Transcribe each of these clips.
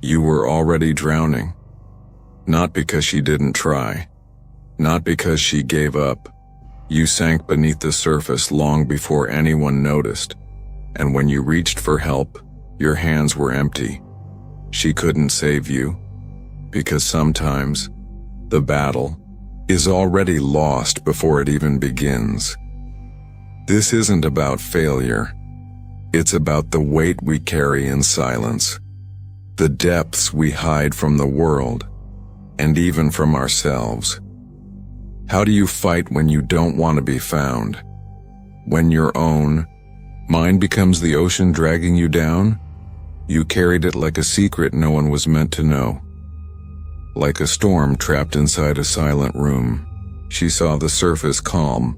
You were already drowning. Not because she didn't try. Not because she gave up. You sank beneath the surface long before anyone noticed, and when you reached for help, your hands were empty. She couldn't save you, because sometimes the battle is already lost before it even begins. This isn't about failure. It's about the weight we carry in silence, the depths we hide from the world, and even from ourselves. How do you fight when you don't want to be found? When your own mind becomes the ocean dragging you down? You carried it like a secret no one was meant to know. Like a storm trapped inside a silent room, she saw the surface calm,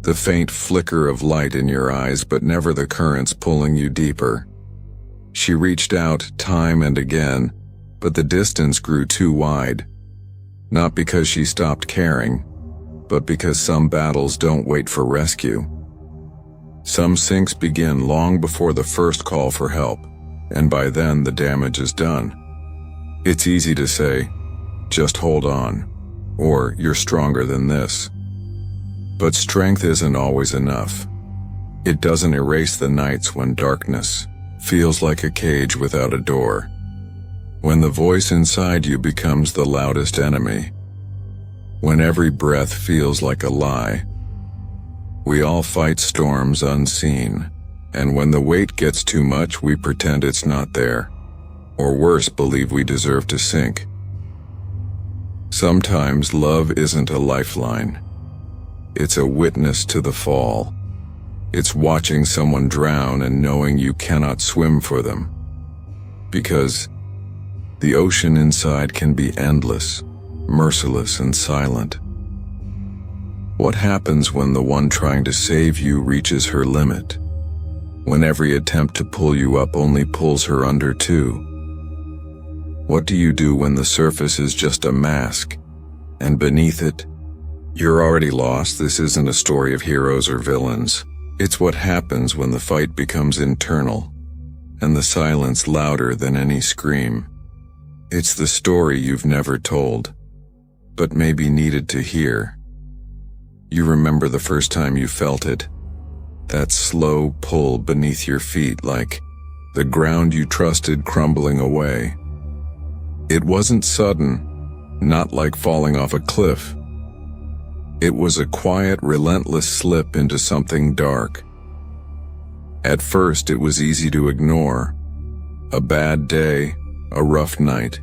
the faint flicker of light in your eyes, but never the currents pulling you deeper. She reached out time and again, but the distance grew too wide. Not because she stopped caring, but because some battles don't wait for rescue. Some sinks begin long before the first call for help, and by then the damage is done. It's easy to say, just hold on, or you're stronger than this. But strength isn't always enough. It doesn't erase the nights when darkness feels like a cage without a door, when the voice inside you becomes the loudest enemy, when every breath feels like a lie. We all fight storms unseen, and when the weight gets too much, we pretend it's not there, or worse, believe we deserve to sink. Sometimes love isn't a lifeline. It's a witness to the fall. It's watching someone drown and knowing you cannot swim for them. Because the ocean inside can be endless, merciless and silent. What happens when the one trying to save you reaches her limit? When every attempt to pull you up only pulls her under too? What do you do when the surface is just a mask, and beneath it, you're already lost? This isn't a story of heroes or villains. It's what happens when the fight becomes internal, and the silence louder than any scream. It's the story you've never told, but maybe needed to hear. You remember the first time you felt it, that slow pull beneath your feet, like the ground you trusted crumbling away. It wasn't sudden, not like falling off a cliff. It was a quiet, relentless slip into something dark. At first, it was easy to ignore. A bad day, a rough night.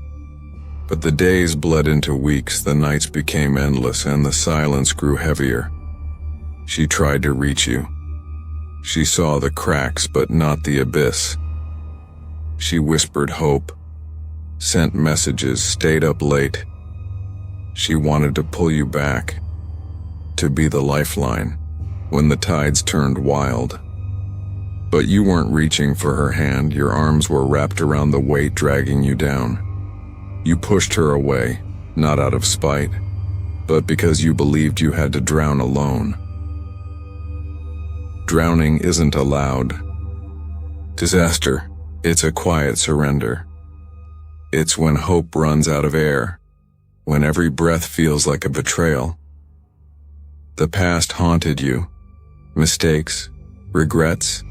But the days bled into weeks, the nights became endless, and the silence grew heavier. She tried to reach you. She saw the cracks, but not the abyss. She whispered hope, sent messages, stayed up late. She wanted to pull you back, to be the lifeline when the tides turned wild. But you weren't reaching for her hand, your arms were wrapped around the weight dragging you down. You pushed her away, not out of spite, but because you believed you had to drown alone. Drowning isn't a loud disaster, it's a quiet surrender. It's when hope runs out of air, when every breath feels like a betrayal. The past haunted you, mistakes, regrets,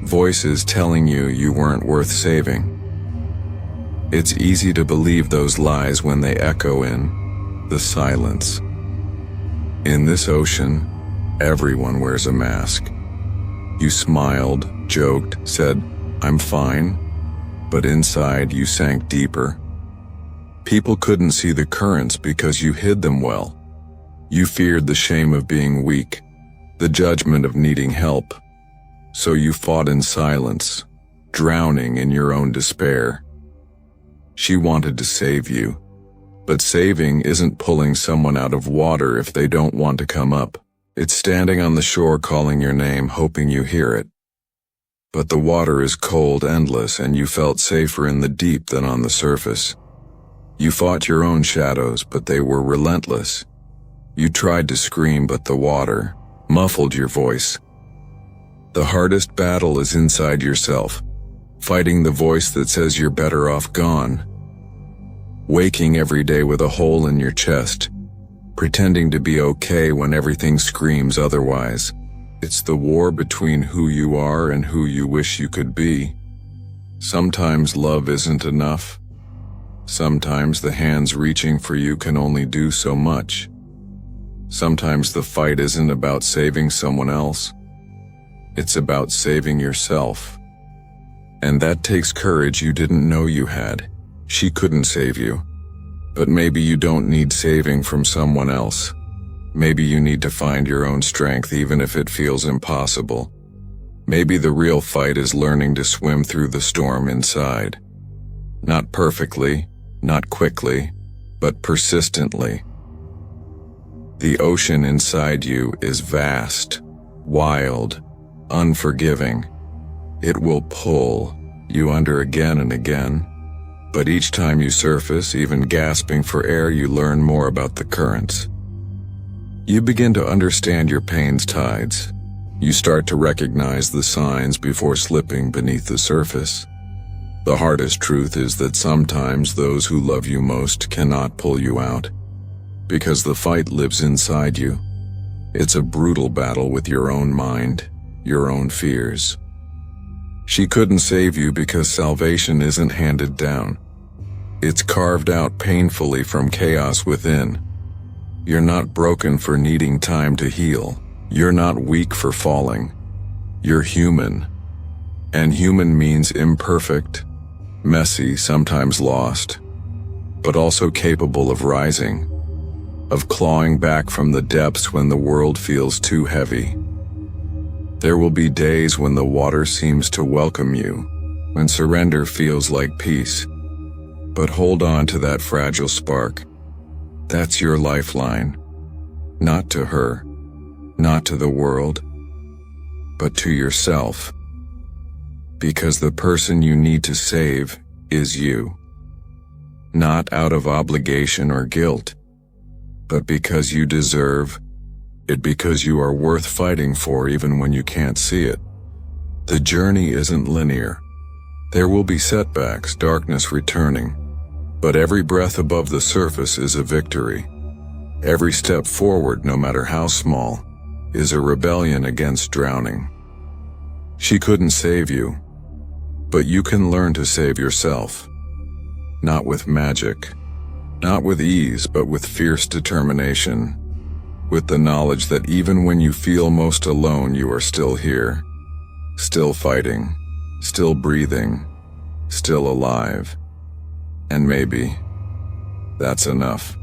voices telling you you weren't worth saving. It's easy to believe those lies when they echo in the silence. In this ocean, everyone wears a mask. You smiled, joked, said, "I'm fine," but inside you sank deeper. People couldn't see the currents because you hid them well. You feared the shame of being weak, the judgment of needing help. So you fought in silence, drowning in your own despair. She wanted to save you, but saving isn't pulling someone out of water if they don't want to come up. It's standing on the shore calling your name, hoping you hear it. But the water is cold, endless, and you felt safer in the deep than on the surface. You fought your own shadows, but they were relentless. You tried to scream, but the water muffled your voice. The hardest battle is inside yourself, fighting the voice that says you're better off gone, waking every day with a hole in your chest, pretending to be okay when everything screams otherwise. It's the war between who you are and who you wish you could be. Sometimes love isn't enough. Sometimes the hands reaching for you can only do so much. Sometimes the fight isn't about saving someone else. It's about saving yourself. And that takes courage you didn't know you had. She couldn't save you. But maybe you don't need saving from someone else. Maybe you need to find your own strength even if it feels impossible. Maybe the real fight is learning to swim through the storm inside. Not perfectly, not quickly, but persistently. The ocean inside you is vast, wild, unforgiving. It will pull you under again and again. But each time you surface, even gasping for air, you learn more about the currents. You begin to understand your pain's tides. You start to recognize the signs before slipping beneath the surface. The hardest truth is that sometimes those who love you most cannot pull you out, because the fight lives inside you. It's a brutal battle with your own mind, your own fears. She couldn't save you because salvation isn't handed down. It's carved out painfully from chaos within. You're not broken for needing time to heal. You're not weak for falling. You're human. And human means imperfect, messy, sometimes lost, but also capable of rising, of clawing back from the depths when the world feels too heavy. There will be days when the water seems to welcome you, when surrender feels like peace. But hold on to that fragile spark. That's your lifeline. Not to her, not to the world, but to yourself. Because the person you need to save is you. Not out of obligation or guilt, but because you deserve it, because you are worth fighting for even when you can't see it. The journey isn't linear. There will be setbacks, darkness returning, but every breath above the surface is a victory. Every step forward, no matter how small, is a rebellion against drowning. She couldn't save you, but you can learn to save yourself. Not with magic, not with ease, but with fierce determination. With the knowledge that even when you feel most alone, you are still here, still fighting, still breathing, still alive. And maybe that's enough.